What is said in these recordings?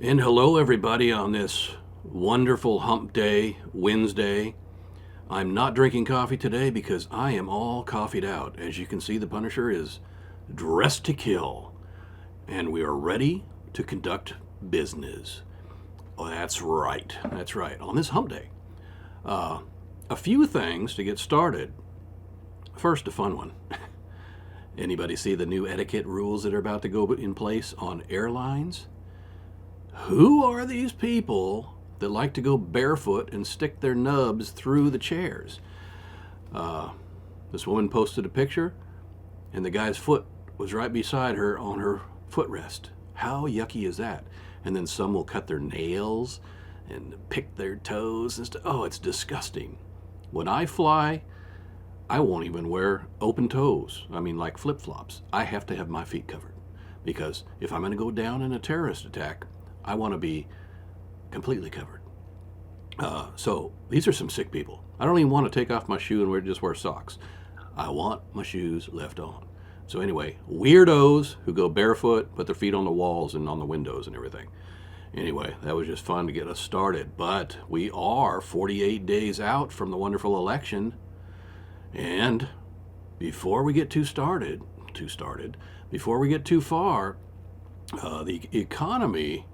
And hello, everybody, on this wonderful hump day, Wednesday. I'm not drinking coffee today because I am all coffeeed out. As you can see, the Punisher is dressed to kill, and we are ready to conduct business. Oh, that's right. That's right. On this hump day, a few things to get started. First, a fun one. Anybody see the new etiquette rules that are about to go in place on airlines? Who are these people that like to go barefoot and stick their nubs through the chairs? This woman posted a picture, and the guy's foot was right beside her on her footrest. How yucky is that? And then some will cut their nails and pick their toes and stuff. Oh, it's disgusting. When I fly, I won't even wear open toes. I mean, like flip flops. I have to have my feet covered because if I'm going to go down in a terrorist attack, I want to be completely covered. So these are some sick people. I don't even want to take off my shoe and just wear socks. I want my shoes left on. So anyway, weirdos who go barefoot, put their feet on the walls and on the windows and everything. Anyway, that was just fun to get us started. But we are 48 days out from the wonderful election. And before we get before we get too far, the economy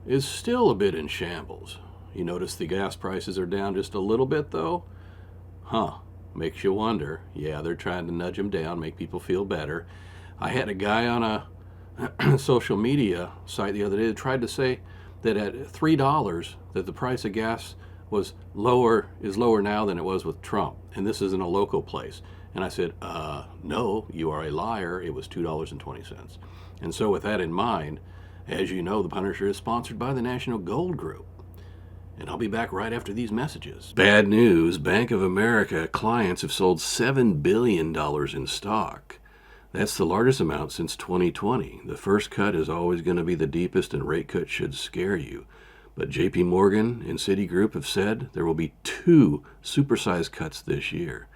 is still a bit in shambles. You notice the gas prices are down just a little bit, though? Huh. Makes you wonder. Yeah, they're trying to nudge them down, make people feel better. I had a guy on a social media site the other day that tried to say that at $3 that the price of gas is lower now than it was with Trump. And this isn't a local place. And I said, no, you are a liar. It was $2.20. And so with that in mind, as you know, the Punisher is sponsored by the National Gold Group. And I'll be back right after these messages. Bad news. Bank of America clients have sold $7 billion in stock. That's the largest amount since 2020. The first cut is always going to be the deepest, and rate cuts should scare you. But JP Morgan and Citigroup have said there will be 2 supersized cuts this year.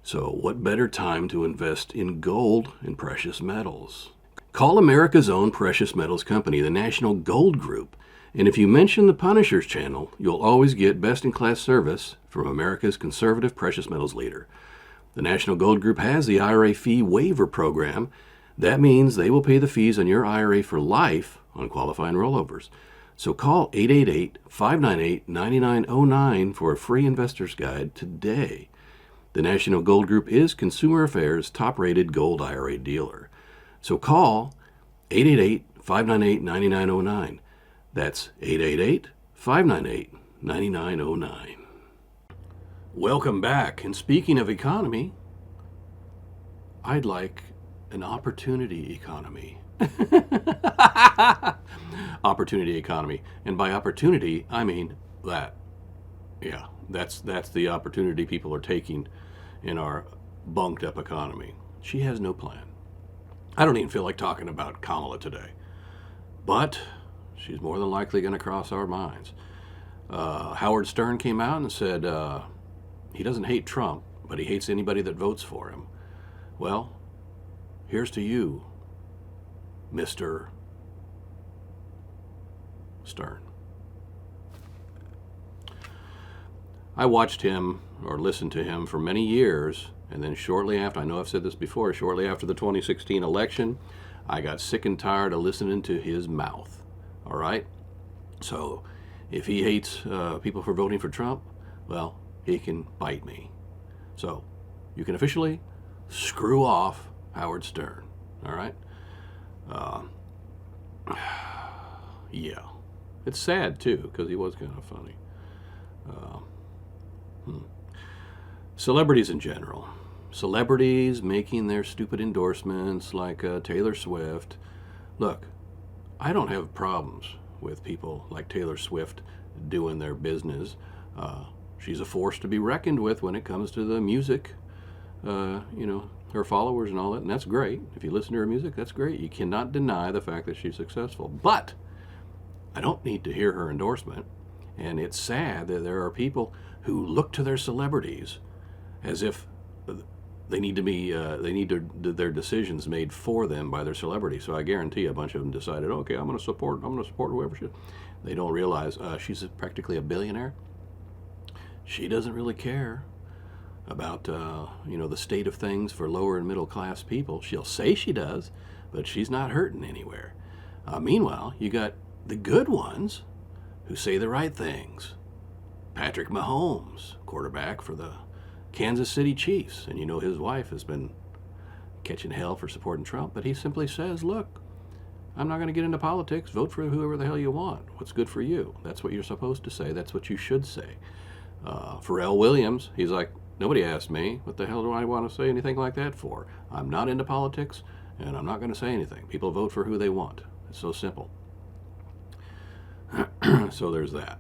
So what better time to invest in gold and precious metals? Call America's own precious metals company, the National Gold Group, and if you mention the Punisher's channel, you'll always get best-in-class service from America's conservative precious metals leader. The National Gold Group has the IRA fee waiver program. That means they will pay the fees on your IRA for life on qualifying rollovers. So call 888-598-9909 for a free investor's guide today. The National Gold Group is Consumer Affairs' top-rated gold IRA dealer. So call 888-598-9909. That's 888-598-9909. Welcome back. And speaking of economy, I'd like an opportunity economy. Opportunity economy. And by opportunity, I mean that. Yeah, that's the opportunity people are taking in our bunked up economy. She has no plan. I don't even feel like talking about Kamala today, but she's more than likely going to cross our minds. Howard Stern came out and said he doesn't hate Trump, but he hates anybody that votes for him. Well, here's to you, Mr. Stern. I watched him or listened to him for many years. And then shortly after, I know I've said this before, shortly after the 2016 election, I got sick and tired of listening to his mouth. All right? So if he hates people for voting for Trump, well, he can bite me. So you can officially screw off Howard Stern. All right? Yeah. It's sad, too, because he was kind of funny. Celebrities in general. Celebrities making their stupid endorsements like Taylor Swift. Look, I don't have problems with people like Taylor Swift doing their business. She's a force to be reckoned with when it comes to the music, her followers and all that, and that's great. If you listen to her music, that's great. You cannot deny the fact that she's successful. But I don't need to hear her endorsement, and it's sad that there are people who look to their celebrities as if they need to be their decisions made for them by their celebrity. So I guarantee a bunch of them decided, okay, I'm going to support whoever should. They don't realize she's practically a billionaire. She doesn't really care about the state of things for lower and middle class people. She'll say she does, but she's not hurting anywhere. Meanwhile, you got the good ones who say the right things. Patrick Mahomes, quarterback for the Kansas City Chiefs, and his wife has been catching hell for supporting Trump, but he simply says, look, I'm not going to get into politics. Vote for whoever the hell you want. What's good for you? That's what you're supposed to say. That's what you should say. Pharrell Williams, he's like, nobody asked me. What the hell do I want to say anything like that for? I'm not into politics, and I'm not going to say anything. People vote for who they want. It's so simple. So there's that.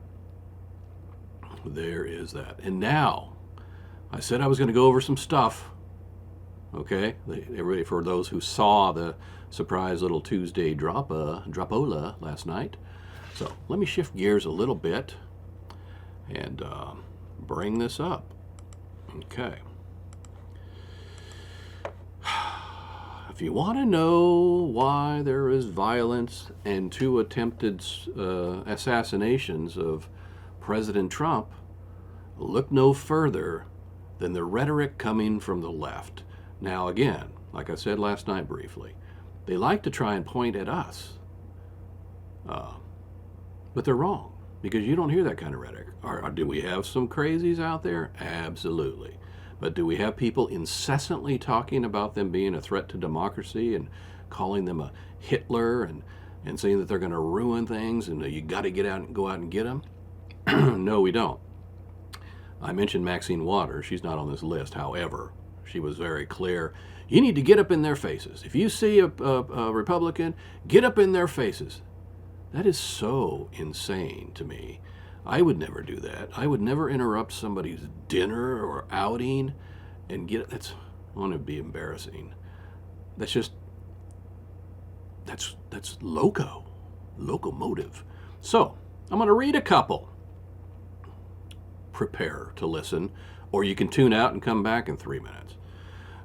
There is that. And now, I said I was going to go over some stuff. Okay? Everybody, for those who saw the surprise little Tuesday dropola last night. So let me shift gears a little bit and bring this up. Okay. If you want to know why there is violence and 2 attempted assassinations of President Trump, look no further than the rhetoric coming from the left. Now, again, like I said last night briefly, they like to try and point at us. But they're wrong, because you don't hear that kind of rhetoric. Do we have some crazies out there? Absolutely. But do we have people incessantly talking about them being a threat to democracy and calling them a Hitler and saying that they're going to ruin things and you got to go out and get them? No, we don't. I mentioned Maxine Waters. She's not on this list. However, she was very clear. You need to get up in their faces. If you see a Republican, get up in their faces. That is so insane to me. I would never do that. I would never interrupt somebody's dinner or outing and that's going to be embarrassing. That's locomotive. So I'm going to read a couple. Prepare to listen, or you can tune out and come back in 3 minutes.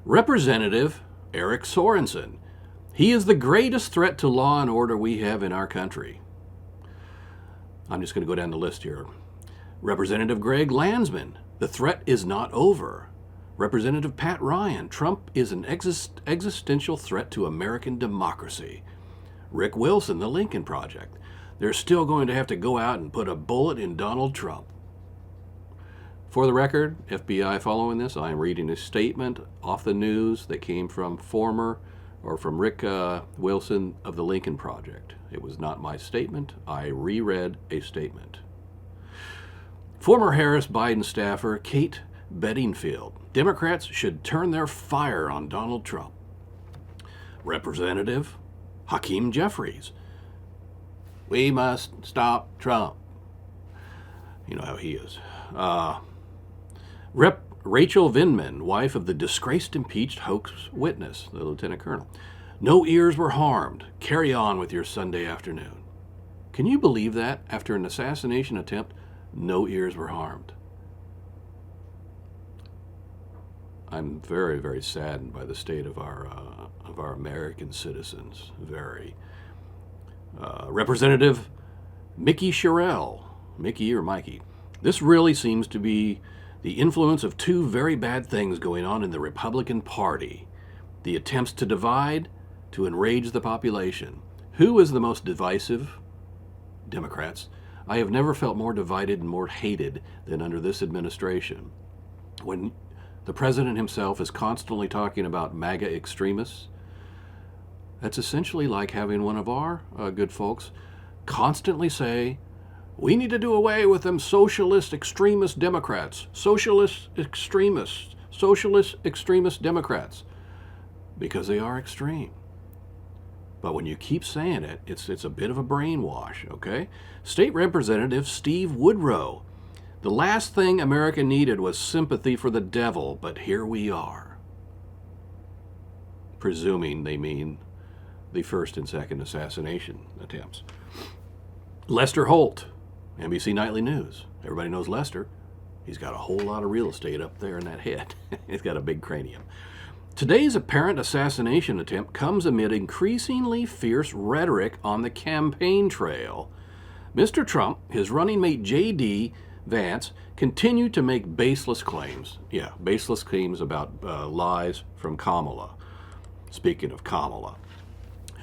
Representative Eric Sorensen. He is the greatest threat to law and order we have in our country. I'm just going to go down the list here. Representative Greg Landsman. The threat is not over. Representative Pat Ryan. Trump is an existential threat to American democracy. Rick Wilson, the Lincoln Project. They're still going to have to go out and put a bullet in Donald Trump. For the record, FBI following this, I am reading a statement off the news that came from Rick Wilson of the Lincoln Project. It was not my statement. I reread a statement. Former Harris Biden staffer Kate Bedingfield. Democrats should turn their fire on Donald Trump. Representative Hakeem Jeffries. We must stop Trump. You know how he is. Rachel Vindman, wife of the disgraced impeached hoax witness, the lieutenant colonel. No ears were harmed. Carry on with your Sunday afternoon. Can you believe that? After an assassination attempt, no ears were harmed. I'm very, very saddened by the state of our American citizens. Very. Representative Mickey Sherrill. Mickey or Mikey. This really seems to be the influence of 2 very bad things going on in the Republican Party. The attempts to divide, to enrage the population. Who is the most divisive? Democrats. I have never felt more divided and more hated than under this administration. When the president himself is constantly talking about MAGA extremists, that's essentially like having one of our good folks constantly say, we need to do away with them socialist extremist Democrats, socialist extremist Democrats, because they are extreme. But when you keep saying it, it's a bit of a brainwash, okay? State Representative Steve Woodrow. The last thing America needed was sympathy for the devil, but here we are. Presuming they mean the first and second assassination attempts. Lester Holt. NBC Nightly News. Everybody knows Lester. He's got a whole lot of real estate up there in that head. He's got a big cranium. Today's apparent assassination attempt comes amid increasingly fierce rhetoric on the campaign trail. Mr. Trump, his running mate J.D. Vance, continue to make baseless claims. Yeah, baseless claims about lies from Kamala. Speaking of Kamala,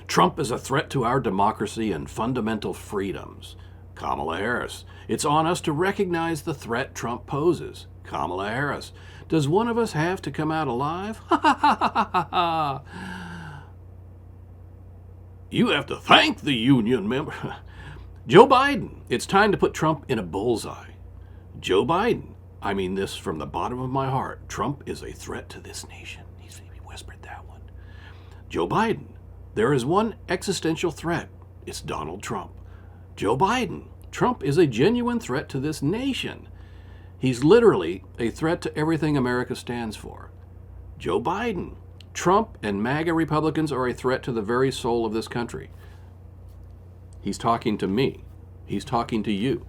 Trump is a threat to our democracy and fundamental freedoms. Kamala Harris, it's on us to recognize the threat Trump poses. Kamala Harris, does one of us have to come out alive? Ha ha ha ha ha ha. You have to thank the union member. Joe Biden, it's time to put Trump in a bullseye. Joe Biden, I mean this from the bottom of my heart. Trump is a threat to this nation. He whispered that one. Joe Biden, there is one existential threat. It's Donald Trump. Joe Biden, Trump is a genuine threat to this nation. He's literally a threat to everything America stands for. Joe Biden, Trump and MAGA Republicans are a threat to the very soul of this country. He's talking to me. He's talking to you.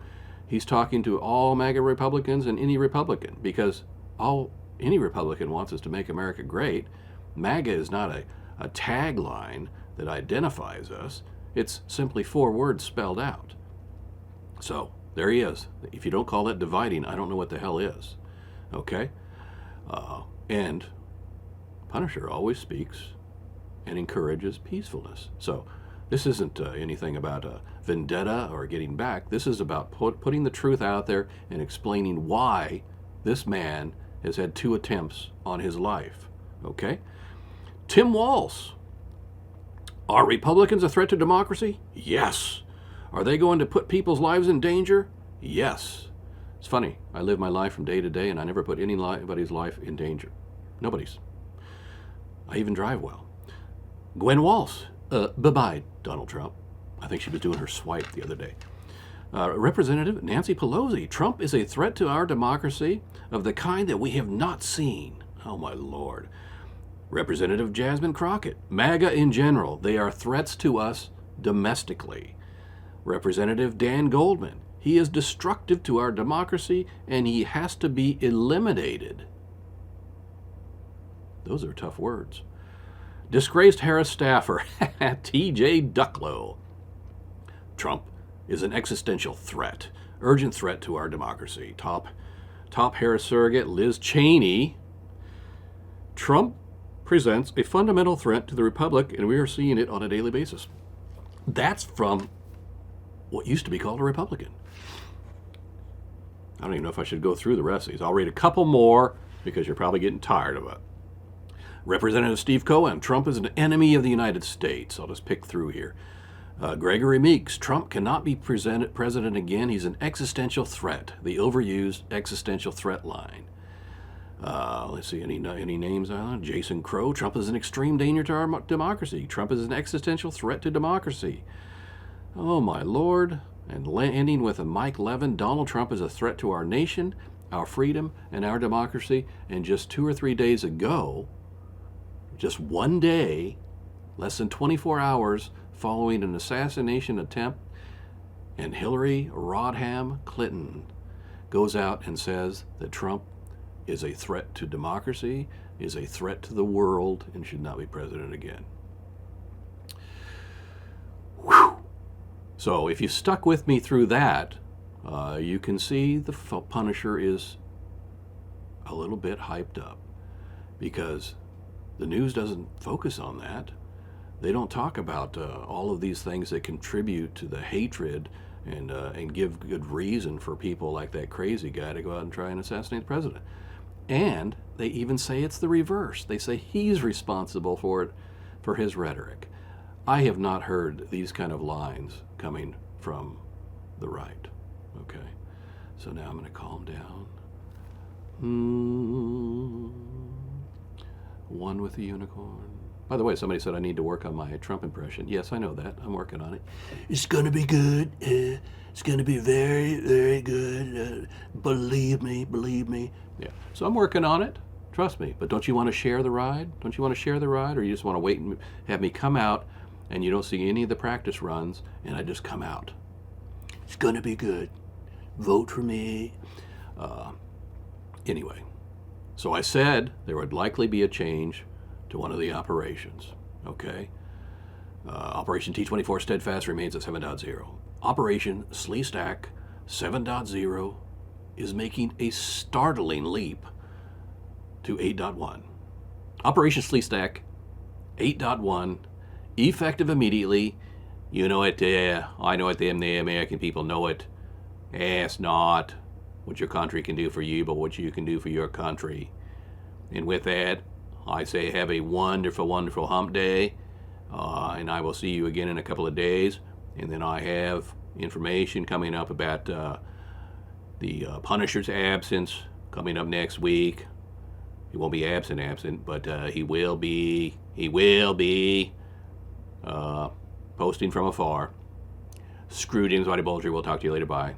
He's talking to all MAGA Republicans and any Republican, because all any Republican wants is to make America great. MAGA is not a tagline that identifies us. It's simply 4 words spelled out. So there he is. If you don't call that dividing, I don't know what the hell is. Okay? And Punisher always speaks and encourages peacefulness. So this isn't anything about a vendetta or getting back. This is about putting the truth out there and explaining why this man has had 2 attempts on his life. Okay? Tim Walz. Are Republicans a threat to democracy? Yes. Are they going to put people's lives in danger? Yes. It's funny. I live my life from day to day, and I never put anybody's life in danger. Nobody's. I even drive well. Gwen Walz. Bye-bye, Donald Trump. I think she was doing her swipe the other day. Representative Nancy Pelosi. Trump is a threat to our democracy of the kind that we have not seen. Oh, my Lord. Representative Jasmine Crockett. MAGA in general. They are threats to us domestically. Representative Dan Goldman. He is destructive to our democracy, and he has to be eliminated. Those are tough words. Disgraced Harris staffer, T.J. Ducklow. Trump is an existential threat, urgent threat to our democracy. Top Harris surrogate Liz Cheney. Trump presents a fundamental threat to the republic, and we are seeing it on a daily basis. That's from what used to be called a Republican. I don't even know if I should go through the rest of these. I'll read a couple more because you're probably getting tired of it. Representative Steve Cohen. Trump is an enemy of the United States. I'll just pick through here. Gregory Meeks. Trump cannot be president again. He's an existential threat. The overused existential threat line. Let's see, any names? Jason Crow. Trump is an extreme danger to our democracy. Trump is an existential threat to democracy. Oh, my Lord. And ending with a Mike Levin. Donald Trump is a threat to our nation, our freedom, and our democracy. And just 2 or 3 days ago, just one day, less than 24 hours following an assassination attempt, and Hillary Rodham Clinton goes out and says that Trump is a threat to democracy, is a threat to the world, and should not be president again. Whew. So if you stuck with me through that, you can see the Punisher is a little bit hyped up, because the news doesn't focus on that. They don't talk about all of these things that contribute to the hatred and give good reason for people like that crazy guy to go out and try and assassinate the president. And they even say it's the reverse. They say he's responsible for it, for his rhetoric. I have not heard these kind of lines coming from the right. Okay, so now I'm going to calm down. One with a unicorn. By the way, somebody said I need to work on my Trump impression. Yes, I know that. I'm working on it. It's going to be good. It's going to be very, very good. Believe me. Yeah. So I'm working on it. Trust me. But don't you want to share the ride? Don't you want to share the ride? Or you just want to wait and have me come out and you don't see any of the practice runs and I just come out? It's going to be good. Vote for me. Anyway. So I said there would likely be a change to one of the operations. Okay? Operation T24 Steadfast remains at 7.0. Operation Sleestack 7.0 is making a startling leap to 8.1. Operation Sleestack 8.1, effective immediately. You know it, I know it, the American people know it. It's not what your country can do for you, but what you can do for your country. And with that, I say have a wonderful, wonderful hump day. And I will see you again in a couple of days. And then I have information coming up about the Punisher's absence coming up next week. He won't be absent, but he will be posting from afar. Screw James Whitey Bulger. We'll talk to you later. Bye.